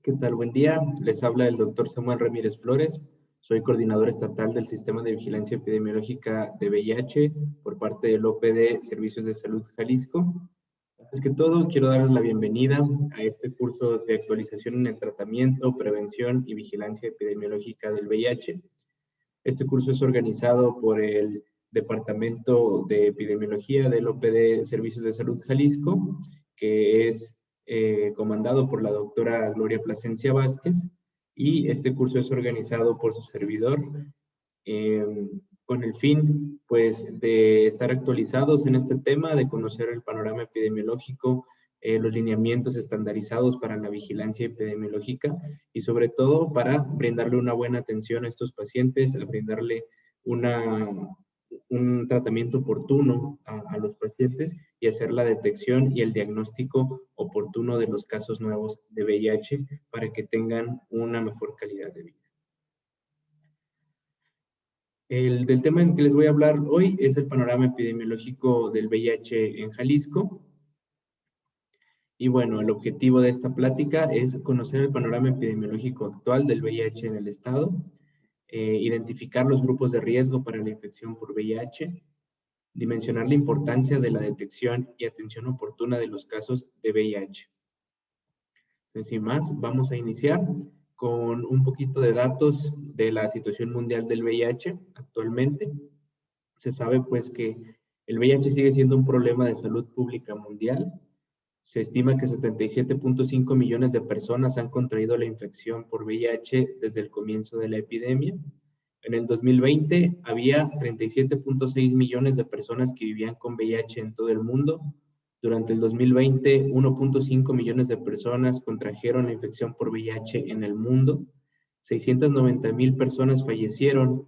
¿Qué tal? Buen día. Les habla el doctor Samuel Ramírez Flores. Soy coordinador estatal del Sistema de Vigilancia Epidemiológica de VIH por parte del OPD Servicios de Salud Jalisco. Antes que todo, quiero darles la bienvenida a este curso de actualización en el tratamiento, prevención y vigilancia epidemiológica del VIH. Este curso es organizado por el Departamento de Epidemiología del OPD Servicios de Salud Jalisco, que es comandado por la doctora Gloria Plasencia Vázquez, y este curso es organizado por su servidor con el fin, pues, de estar actualizados en este tema, de conocer el panorama epidemiológico, los lineamientos estandarizados para la vigilancia epidemiológica y sobre todo para brindarle una buena atención a estos pacientes, a brindarle un tratamiento oportuno a los pacientes y hacer la detección y el diagnóstico oportuno de los casos nuevos de VIH para que tengan una mejor calidad de vida. Del tema en que les voy a hablar hoy es el panorama epidemiológico del VIH en Jalisco. Y bueno, el objetivo de esta plática es conocer el panorama epidemiológico actual del VIH en el estado, identificar los grupos de riesgo para la infección por VIH, dimensionar la importancia de la detección y atención oportuna de los casos de VIH. Entonces, sin más, vamos a iniciar con un poquito de datos de la situación mundial del VIH actualmente. Se sabe pues que el VIH sigue siendo un problema de salud pública mundial. Se estima que 77.5 millones de personas han contraído la infección por VIH desde el comienzo de la epidemia. En el 2020 había 37.6 millones de personas que vivían con VIH en todo el mundo. Durante el 2020, 1.5 millones de personas contrajeron la infección por VIH en el mundo. 690,000 personas fallecieron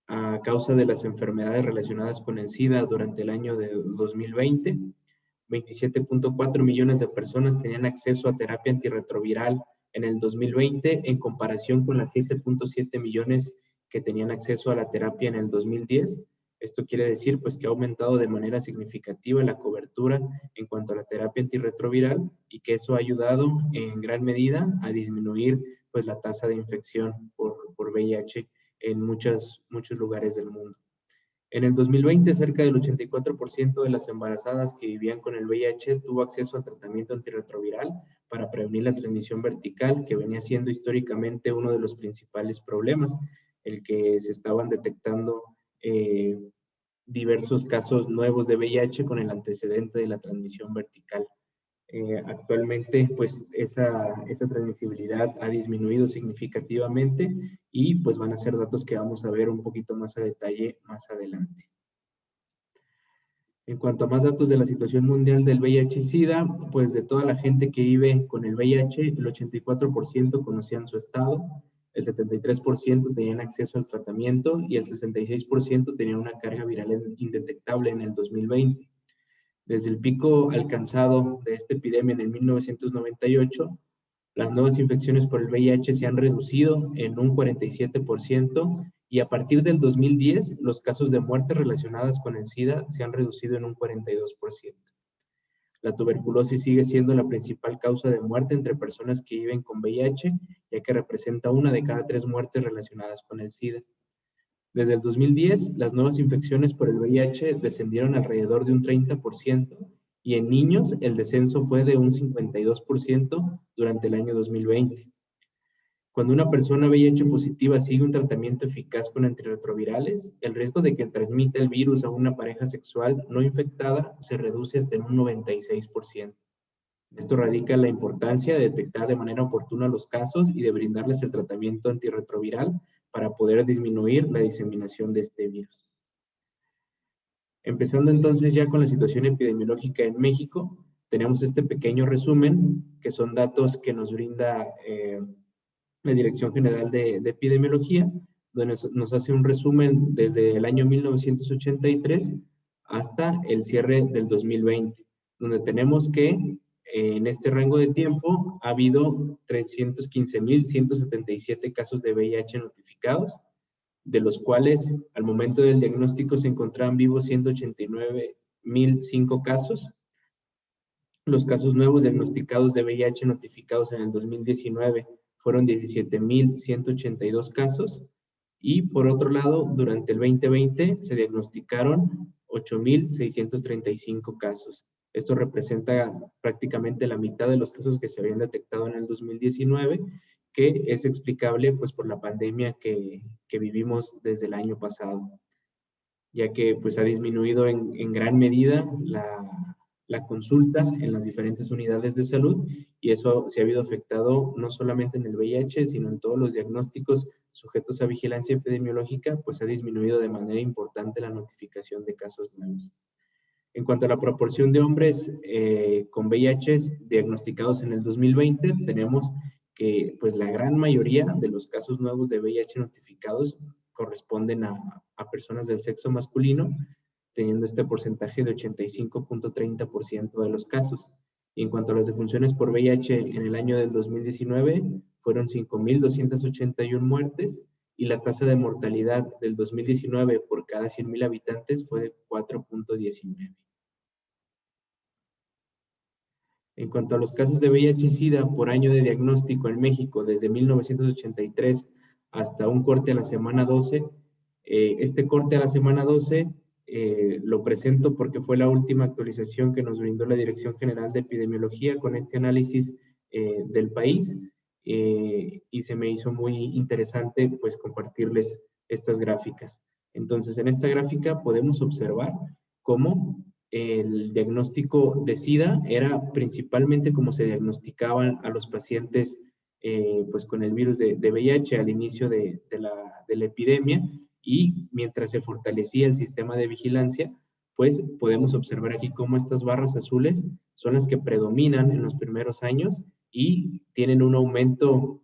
a causa de las enfermedades relacionadas con el SIDA durante el año de 2020. 27.4 millones de personas tenían acceso a terapia antirretroviral en el 2020 en comparación con las 7.7 millones que tenían acceso a la terapia en el 2010. Esto quiere decir pues que ha aumentado de manera significativa la cobertura en cuanto a la terapia antirretroviral y que eso ha ayudado en gran medida a disminuir pues la tasa de infección por VIH en muchos lugares del mundo. En el 2020, cerca del 84% de las embarazadas que vivían con el VIH tuvo acceso al tratamiento antirretroviral para prevenir la transmisión vertical, que venía siendo históricamente uno de los principales problemas, el que se estaban detectando diversos casos nuevos de VIH con el antecedente de la transmisión vertical. Actualmente, pues, esa transmisibilidad ha disminuido significativamente y pues van a ser datos que vamos a ver un poquito más a detalle más adelante. En cuanto a más datos de la situación mundial del VIH y SIDA, pues de toda la gente que vive con el VIH, el 84% conocían su estado, el 73% tenían acceso al tratamiento y el 66% tenían una carga viral indetectable en el 2020. Desde el pico alcanzado de esta epidemia en el 1998, las nuevas infecciones por el VIH se han reducido en un 47% y a partir del 2010 los casos de muerte relacionadas con el SIDA se han reducido en un 42%. La tuberculosis sigue siendo la principal causa de muerte entre personas que viven con VIH, ya que representa 1 de cada 3 muertes relacionadas con el SIDA. Desde el 2010, las nuevas infecciones por el VIH descendieron alrededor de un 30% y en niños el descenso fue de un 52% durante el año 2020. Cuando una persona VIH positiva sigue un tratamiento eficaz con antirretrovirales, el riesgo de que transmita el virus a una pareja sexual no infectada se reduce hasta en un 96%. Esto radica en la importancia de detectar de manera oportuna los casos y de brindarles el tratamiento antirretroviral para poder disminuir la diseminación de este virus. Empezando entonces ya con la situación epidemiológica en México, tenemos este pequeño resumen, que son datos que nos brinda la Dirección General de Epidemiología, donde nos hace un resumen desde el año 1983 hasta el cierre del 2020, donde tenemos que en este rango de tiempo ha habido 315,177 casos de VIH notificados, de los cuales al momento del diagnóstico se encontraban vivos 189,005 casos. Los casos nuevos diagnosticados de VIH notificados en el 2019 fueron 17,182 casos. Y por otro lado, durante el 2020 se diagnosticaron 8,635 casos. Esto representa prácticamente la mitad de los casos que se habían detectado en el 2019, que es explicable pues, por la pandemia que vivimos desde el año pasado, ya que pues, ha disminuido en gran medida la consulta en las diferentes unidades de salud, y eso se ha habido afectado no solamente en el VIH, sino en todos los diagnósticos sujetos a vigilancia epidemiológica, pues ha disminuido de manera importante la notificación de casos nuevos. En cuanto a la proporción de hombres con VIH diagnosticados en el 2020, tenemos que pues, la gran mayoría de los casos nuevos de VIH notificados corresponden a personas del sexo masculino, teniendo este porcentaje de 85,30% de los casos. Y en cuanto a las defunciones por VIH en el año del 2019, fueron 5,281 muertes, y la tasa de mortalidad del 2019 por cada 100,000 habitantes fue de 4,19. En cuanto a los casos de VIH y SIDA por año de diagnóstico en México, desde 1983 hasta un corte a la semana 12, este corte a la semana 12 lo presento porque fue la última actualización que nos brindó la Dirección General de Epidemiología con este análisis del país, y se me hizo muy interesante pues compartirles estas gráficas. Entonces, en esta gráfica podemos observar cómo el diagnóstico de SIDA era principalmente como se diagnosticaban a los pacientes pues con el virus de VIH al inicio de la epidemia, y mientras se fortalecía el sistema de vigilancia, pues podemos observar aquí cómo estas barras azules son las que predominan en los primeros años y tienen un aumento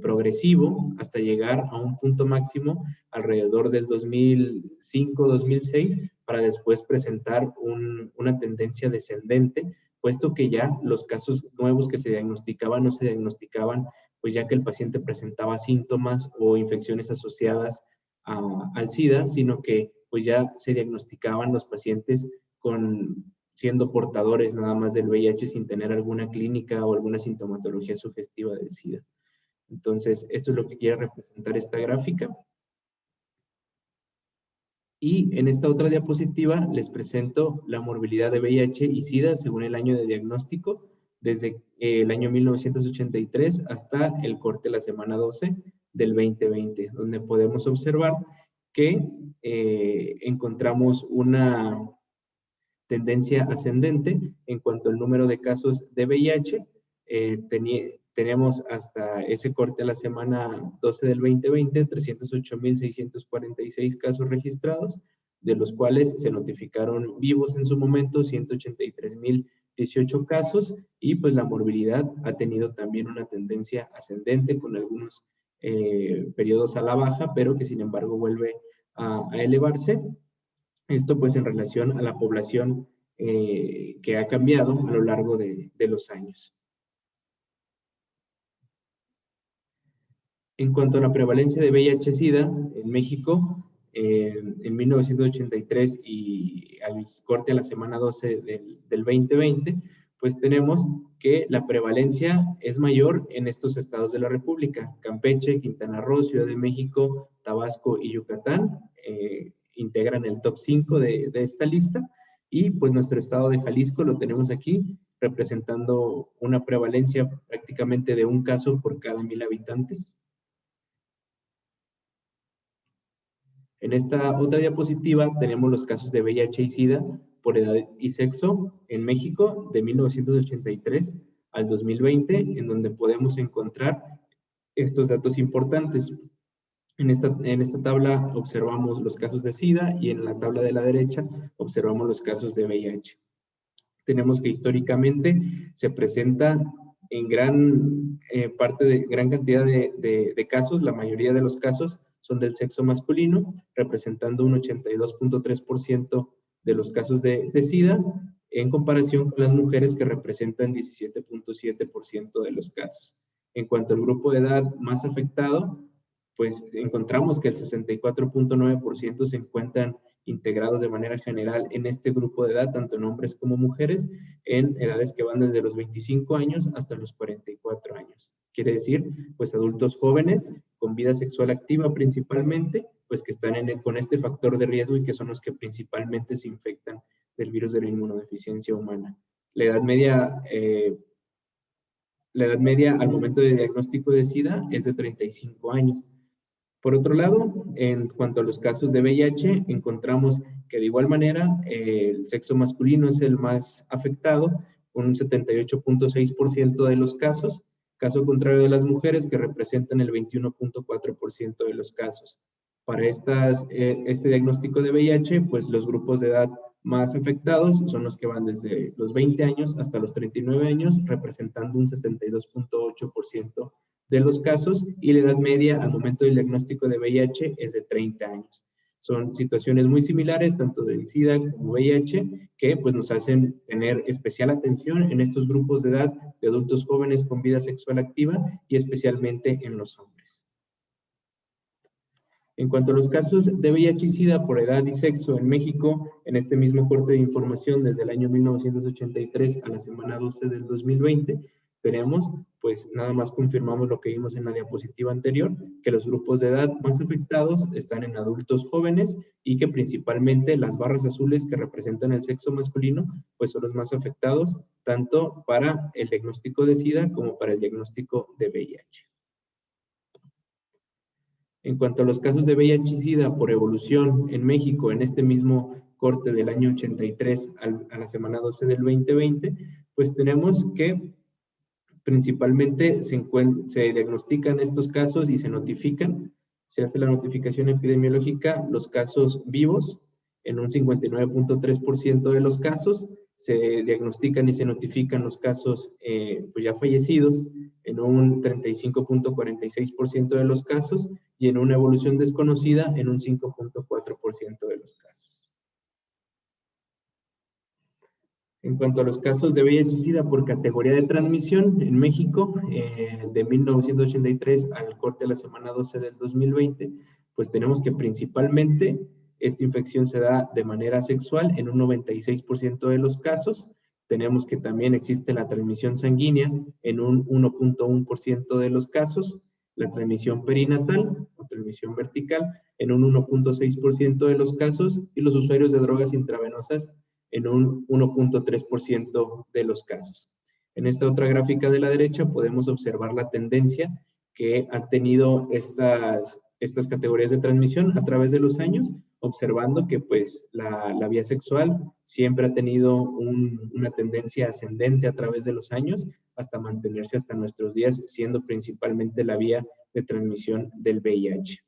progresivo hasta llegar a un punto máximo alrededor del 2005-2006, para después presentar una tendencia descendente, puesto que ya los casos nuevos que se diagnosticaban no se diagnosticaban, pues ya que el paciente presentaba síntomas o infecciones asociadas al SIDA, sino que pues ya se diagnosticaban los pacientes siendo portadores nada más del VIH sin tener alguna clínica o alguna sintomatología sugestiva del SIDA. Entonces, esto es lo que quiere representar esta gráfica. Y en esta otra diapositiva les presento la morbilidad de VIH y SIDA según el año de diagnóstico, desde el año 1983 hasta el corte de la semana 12 del 2020, donde podemos observar que encontramos una tendencia ascendente en cuanto al número de casos de VIH. Tenemos hasta ese corte a la semana 12 del 2020, 308,646 casos registrados, de los cuales se notificaron vivos en su momento 183,018 casos, y pues la morbilidad ha tenido también una tendencia ascendente con algunos periodos a la baja, pero que sin embargo vuelve a elevarse. Esto pues en relación a la población que ha cambiado a lo largo de los años. En cuanto a la prevalencia de VIH-Sida en México, en 1983 y al corte a la semana 12 del 2020, pues tenemos que la prevalencia es mayor en estos estados de la República: Campeche, Quintana Roo, Ciudad de México, Tabasco y Yucatán. Integran el top 5 de esta lista, y pues nuestro estado de Jalisco lo tenemos aquí, representando una prevalencia prácticamente de un caso por cada 1,000 habitantes. En esta otra diapositiva tenemos los casos de VIH y SIDA por edad y sexo en México de 1983 al 2020, en donde podemos encontrar estos datos importantes. En esta tabla observamos los casos de SIDA, y en la tabla de la derecha observamos los casos de VIH. Tenemos que históricamente se presenta en gran cantidad de casos, la mayoría de los casos son del sexo masculino, representando un 82,3% de los casos de SIDA, en comparación con las mujeres, que representan 17,7% de los casos. En cuanto al grupo de edad más afectado, pues encontramos que el 64,9% se encuentran integrados de manera general en este grupo de edad, tanto en hombres como mujeres, en edades que van desde los 25 años hasta los 44 años. Quiere decir, pues adultos jóvenes con vida sexual activa principalmente, pues que están con este factor de riesgo y que son los que principalmente se infectan del virus de la inmunodeficiencia humana. La edad media al momento de diagnóstico de SIDA es de 35 años. Por otro lado, en cuanto a los casos de VIH, encontramos que de igual manera el sexo masculino es el más afectado, con un 78.6% de los casos, caso contrario de las mujeres que representan el 21.4% de los casos. Para este diagnóstico de VIH, pues los grupos de edad más afectados son los que van desde los 20 años hasta los 39 años, representando un 72.8% de los casos, y la edad media al momento del diagnóstico de VIH es de 30 años. Son situaciones muy similares, tanto del SIDA como VIH, que pues nos hacen tener especial atención en estos grupos de edad de adultos jóvenes con vida sexual activa y especialmente en los hombres. En cuanto a los casos de VIH y SIDA por edad y sexo en México, en este mismo corte de información desde el año 1983 a la semana 12 del 2020, tenemos, pues nada más confirmamos lo que vimos en la diapositiva anterior, que los grupos de edad más afectados están en adultos jóvenes y que principalmente las barras azules que representan el sexo masculino, pues son los más afectados, tanto para el diagnóstico de SIDA como para el diagnóstico de VIH. En cuanto a los casos de VIH y SIDA por evolución en México, en este mismo corte del año 83 a la semana 12 del 2020, pues tenemos que principalmente se diagnostican estos casos y se notifican, se hace la notificación epidemiológica, los casos vivos, en un 59.3% de los casos, se diagnostican y se notifican los casos pues ya fallecidos, en un 35.46% de los casos, y en una evolución desconocida en un 5.4% de los casos. En cuanto a los casos de VIH-Sida por categoría de transmisión, en México, de 1983 al corte de la semana 12 del 2020, pues tenemos que principalmente esta infección se da de manera sexual en un 96% de los casos. Tenemos que también existe la transmisión sanguínea en un 1.1% de los casos, la transmisión perinatal o transmisión vertical en un 1.6% de los casos y los usuarios de drogas intravenosas en un 1.3% de los casos. En esta otra gráfica de la derecha podemos observar la tendencia que han tenido estas categorías de transmisión a través de los años, observando que pues la vía sexual siempre ha tenido una tendencia ascendente a través de los años hasta mantenerse hasta nuestros días, siendo principalmente la vía de transmisión del VIH.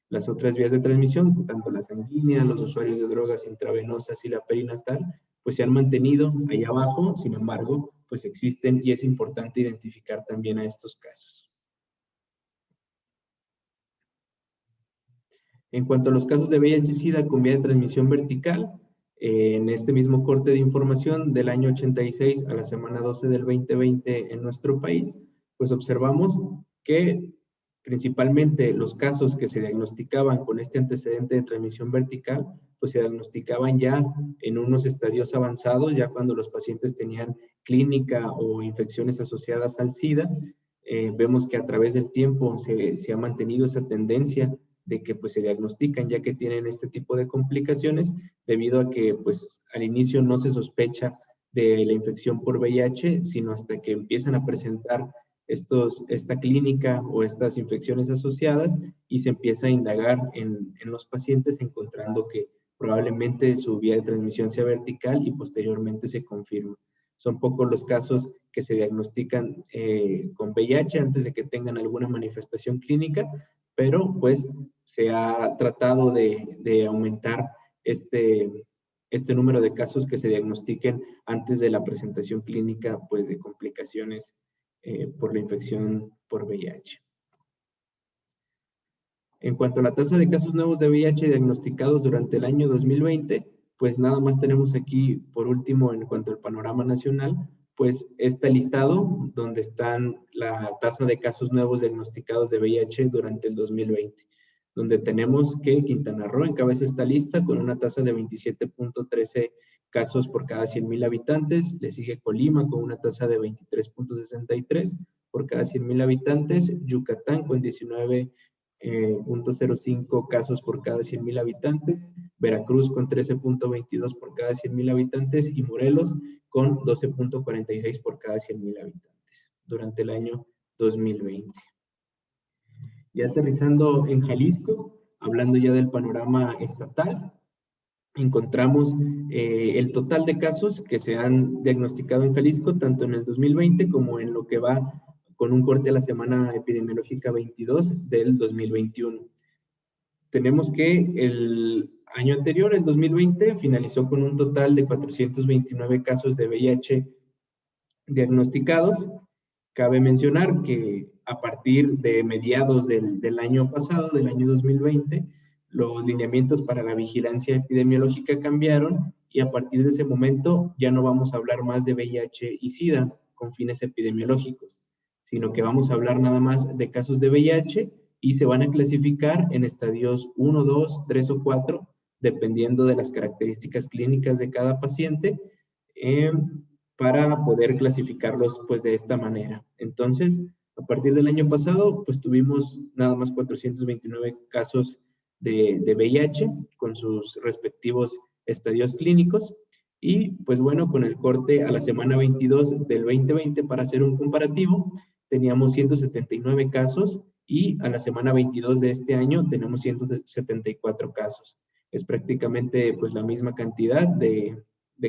Las otras vías de transmisión, tanto la sanguínea, los usuarios de drogas intravenosas y la perinatal, pues se han mantenido ahí abajo, sin embargo, pues existen y es importante identificar también a estos casos. En cuanto a los casos de VIH-Sida con vía de transmisión vertical, en este mismo corte de información del año 86 a la semana 12 del 2020 en nuestro país, pues observamos que principalmente los casos que se diagnosticaban con este antecedente de transmisión vertical, pues se diagnosticaban ya en unos estadios avanzados, ya cuando los pacientes tenían clínica o infecciones asociadas al SIDA. Vemos que a través del tiempo se ha mantenido esa tendencia de que pues se diagnostican ya que tienen este tipo de complicaciones, debido a que pues al inicio no se sospecha de la infección por VIH, sino hasta que empiezan a presentar esta clínica o estas infecciones asociadas y se empieza a indagar en los pacientes encontrando que probablemente su vía de transmisión sea vertical y posteriormente se confirma. Son pocos los casos que se diagnostican con VIH antes de que tengan alguna manifestación clínica, pero pues se ha tratado de aumentar este número de casos que se diagnostiquen antes de la presentación clínica pues de complicaciones por la infección por VIH. En cuanto a la tasa de casos nuevos de VIH diagnosticados durante el año 2020, pues nada más tenemos aquí, por último, en cuanto al panorama nacional, pues este listado donde están la tasa de casos nuevos diagnosticados de VIH durante el 2020. donde tenemos que Quintana Roo encabeza esta lista con una tasa de 27.13 casos por cada 100,000 habitantes. Le sigue Colima con una tasa de 23.63 por cada 100,000 habitantes. Yucatán con 19.05 casos por cada 100,000 habitantes. Veracruz con 13.22 por cada 100,000 habitantes. Y Morelos con 12.46 por cada 100,000 habitantes durante el año 2020. Ya aterrizando en Jalisco, hablando ya del panorama estatal, encontramos el total de casos que se han diagnosticado en Jalisco, tanto en el 2020 como en lo que va con un corte a la semana epidemiológica 22 del 2021. Tenemos que el año anterior, el 2020, finalizó con un total de 429 casos de VIH diagnosticados. Cabe mencionar que a partir de mediados del año pasado, del año 2020, los lineamientos para la vigilancia epidemiológica cambiaron y a partir de ese momento ya no vamos a hablar más de VIH y SIDA con fines epidemiológicos, sino que vamos a hablar nada más de casos de VIH y se van a clasificar en estadios 1, 2, 3 o 4, dependiendo de las características clínicas de cada paciente, para poder clasificarlos pues de esta manera. Entonces, a partir del año pasado, pues tuvimos nada más 429 casos de VIH con sus respectivos estadios clínicos y pues bueno, con el corte a la semana 22 del 2020 para hacer un comparativo, teníamos 179 casos y a la semana 22 de este año tenemos 174 casos. Es prácticamente pues la misma cantidad de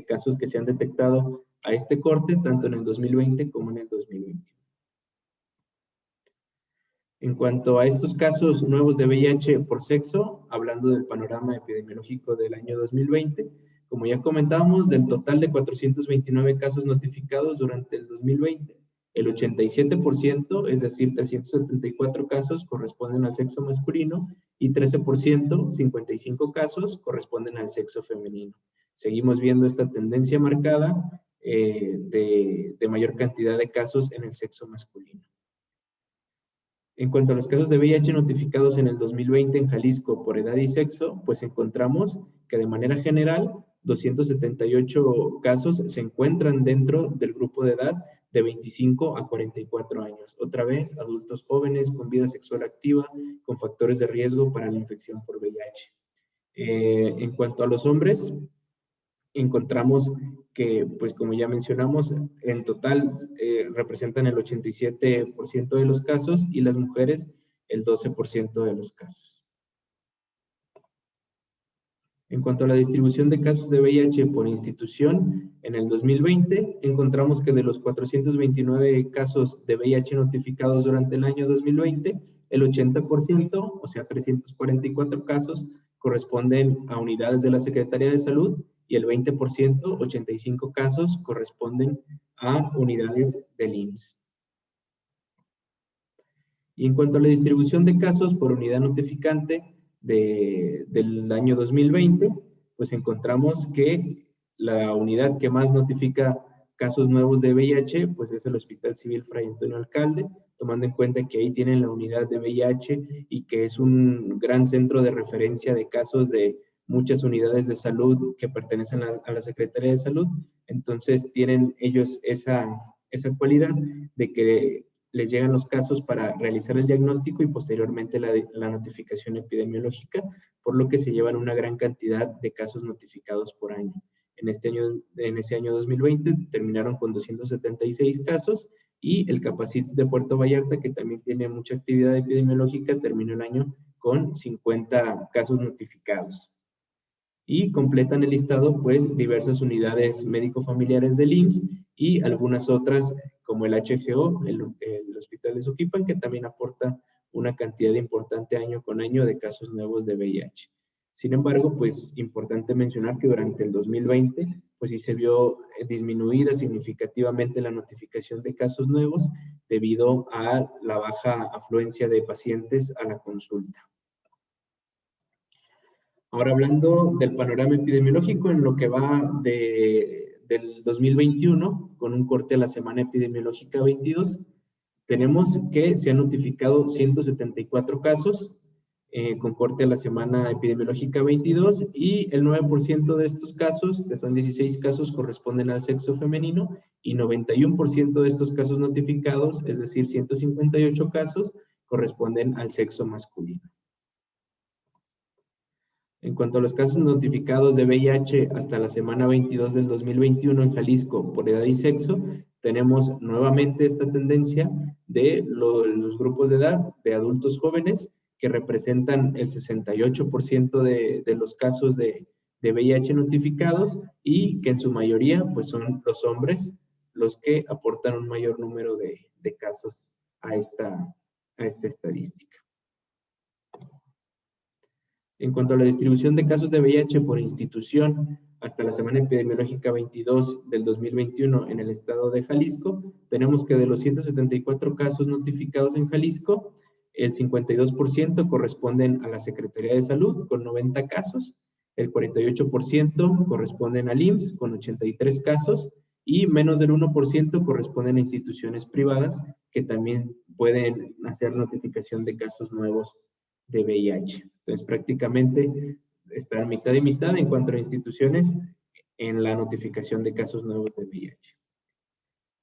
casos que se han detectado a este corte, tanto en el 2020 como en el 2021. En cuanto a estos casos nuevos de VIH por sexo, hablando del panorama epidemiológico del año 2020, como ya comentábamos, del total de 429 casos notificados durante el 2020, el 87%, es decir, 374 casos, corresponden al sexo masculino y 13%, 55 casos, corresponden al sexo femenino. Seguimos viendo esta tendencia marcada de mayor cantidad de casos en el sexo masculino. En cuanto a los casos de VIH notificados en el 2020 en Jalisco por edad y sexo, pues encontramos que de manera general 278 casos se encuentran dentro del grupo de edad de 25 a 44 años. Otra vez, adultos jóvenes con vida sexual activa, con factores de riesgo para la infección por VIH. En cuanto a los hombres, encontramos que, pues como ya mencionamos, en total representan el 87% de los casos y las mujeres el 12% de los casos. En cuanto a la distribución de casos de VIH por institución, en el 2020 encontramos que de los 429 casos de VIH notificados durante el año 2020, el 80%, o sea 344 casos, corresponden a unidades de la Secretaría de Salud y el 20%, 85 casos, corresponden a unidades del IMSS. Y en cuanto a la distribución de casos por unidad notificante del año 2020, pues encontramos que la unidad que más notifica casos nuevos de VIH, pues es el Hospital Civil Fray Antonio Alcalde, tomando en cuenta que ahí tienen la unidad de VIH y que es un gran centro de referencia de casos de muchas unidades de salud que pertenecen a la Secretaría de Salud. Entonces tienen ellos esa cualidad de que les llegan los casos para realizar el diagnóstico y posteriormente la notificación epidemiológica, por lo que se llevan una gran cantidad de casos notificados por año. En ese año 2020 terminaron con 276 casos y el Capacits de Puerto Vallarta, que también tiene mucha actividad epidemiológica, terminó el año con 50 casos notificados. Y completan el listado, pues, diversas unidades médico-familiares del IMSS y algunas otras, como el HGO, el Hospital de Soquipan, que también aporta una cantidad importante año con año de casos nuevos de VIH. Sin embargo, pues, importante mencionar que durante el 2020, pues, sí se vio disminuida significativamente la notificación de casos nuevos debido a la baja afluencia de pacientes a la consulta. Ahora hablando del panorama epidemiológico en lo que va del 2021, con un corte a la semana epidemiológica 22, tenemos que se han notificado 174 casos, con corte a la semana epidemiológica 22, y el 9% de estos casos, que son 16 casos, corresponden al sexo femenino, y 91% de estos casos notificados, es decir, 158 casos, corresponden al sexo masculino. En cuanto a los casos notificados de VIH hasta la semana 22 del 2021 en Jalisco por edad y sexo, tenemos nuevamente esta tendencia de los grupos de edad de adultos jóvenes, que representan el 68% de los casos de VIH notificados, y que en su mayoría pues son los hombres los que aportan un mayor número de casos a esta estadística. En cuanto a la distribución de casos de VIH por institución hasta la semana epidemiológica 22 del 2021 en el estado de Jalisco, tenemos que de los 174 casos notificados en Jalisco, el 52% corresponden a la Secretaría de Salud con 90 casos, el 48% corresponden al IMSS con 83 casos, y menos del 1% corresponden a instituciones privadas que también pueden hacer notificación de casos nuevos de VIH. Entonces, prácticamente está mitad y mitad en cuanto a instituciones en la notificación de casos nuevos de VIH.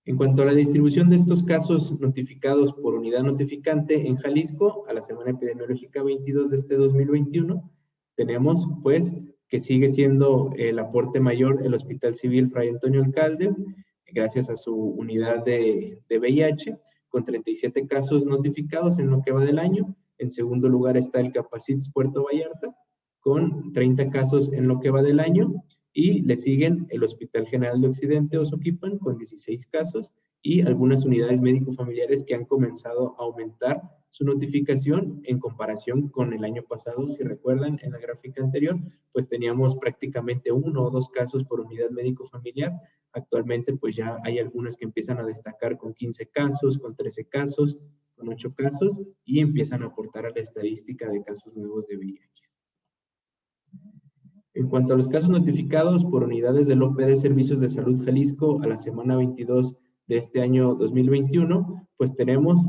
En cuanto a la distribución de estos casos notificados por unidad notificante en Jalisco, a la semana epidemiológica 22 de este 2021, tenemos pues que sigue siendo el aporte mayor el Hospital Civil Fray Antonio Alcalde, gracias a su unidad de VIH, con 37 casos notificados en lo que va del año. En segundo lugar está el Capacits Puerto Vallarta, con 30 casos en lo que va del año, y le siguen el Hospital General de Occidente, Osoquipan, con 16 casos, y algunas unidades médico-familiares que han comenzado a aumentar su notificación en comparación con el año pasado. Si recuerdan, en la gráfica anterior, pues teníamos prácticamente 1 o 2 casos por unidad médico-familiar. Actualmente, pues ya hay algunas que empiezan a destacar con 15 casos, con 13 casos, con 8 casos, y empiezan a aportar a la estadística de casos nuevos de VIH. En cuanto a los casos notificados por unidades del OPD Servicios de Salud Jalisco a la semana 22 de este año 2021, pues tenemos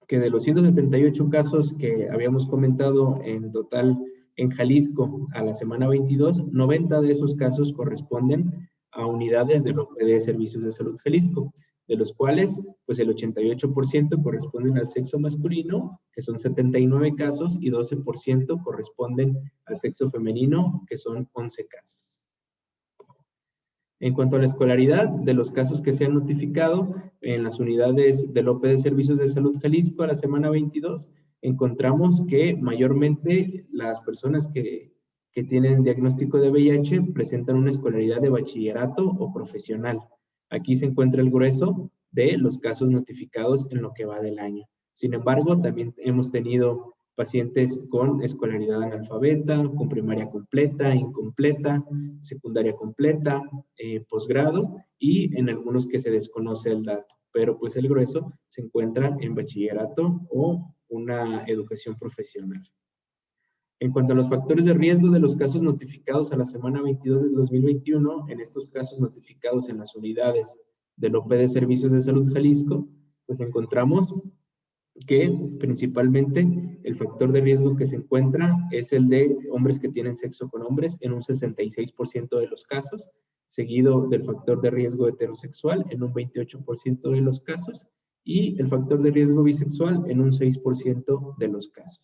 que de los 178 casos que habíamos comentado en total en Jalisco a la semana 22, 90 de esos casos corresponden a unidades del OPD Servicios de Salud Jalisco, de los cuales pues el 88% corresponden al sexo masculino, que son 79 casos, y 12% corresponden al sexo femenino, que son 11 casos. En cuanto a la escolaridad, de los casos que se han notificado en las unidades del OPD Servicios de Salud Jalisco a la semana 22, encontramos que mayormente las personas que tienen diagnóstico de VIH presentan una escolaridad de bachillerato o profesional. Aquí se encuentra el grueso de los casos notificados en lo que va del año. Sin embargo, también hemos tenido pacientes con escolaridad analfabeta, con primaria completa, incompleta, secundaria completa, posgrado, y en algunos que se desconoce el dato. Pero pues el grueso se encuentra en bachillerato o una educación profesional. En cuanto a los factores de riesgo de los casos notificados a la semana 22 del 2021, en estos casos notificados en las unidades del OPD Servicios de Salud Jalisco, pues encontramos que principalmente el factor de riesgo que se encuentra es el de hombres que tienen sexo con hombres en un 66% de los casos, seguido del factor de riesgo heterosexual en un 28% de los casos, y el factor de riesgo bisexual en un 6% de los casos.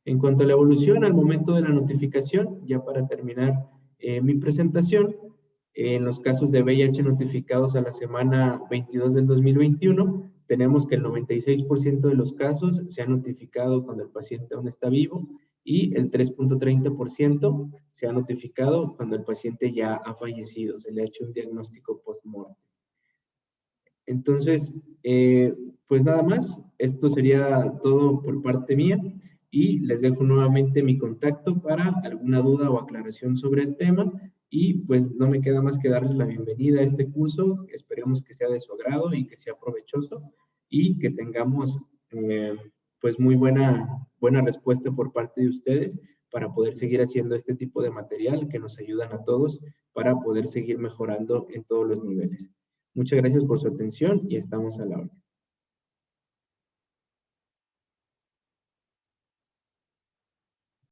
En cuanto a la evolución al momento de la notificación, ya para terminar mi presentación, en los casos de VIH notificados a la semana 22 del 2021, tenemos que el 96% de los casos se han notificado cuando el paciente aún está vivo, y el 3.30% se ha notificado cuando el paciente ya ha fallecido, se le ha hecho un diagnóstico post-mortem. Entonces, pues nada más, esto sería todo por parte mía, y les dejo nuevamente mi contacto para alguna duda o aclaración sobre el tema, y pues no me queda más que darles la bienvenida a este curso. Esperemos que sea de su agrado y que sea provechoso, y que tengamos pues muy buena respuesta por parte de ustedes para poder seguir haciendo este tipo de material que nos ayudan a todos para poder seguir mejorando en todos los niveles. Muchas gracias por su atención y estamos a la orden.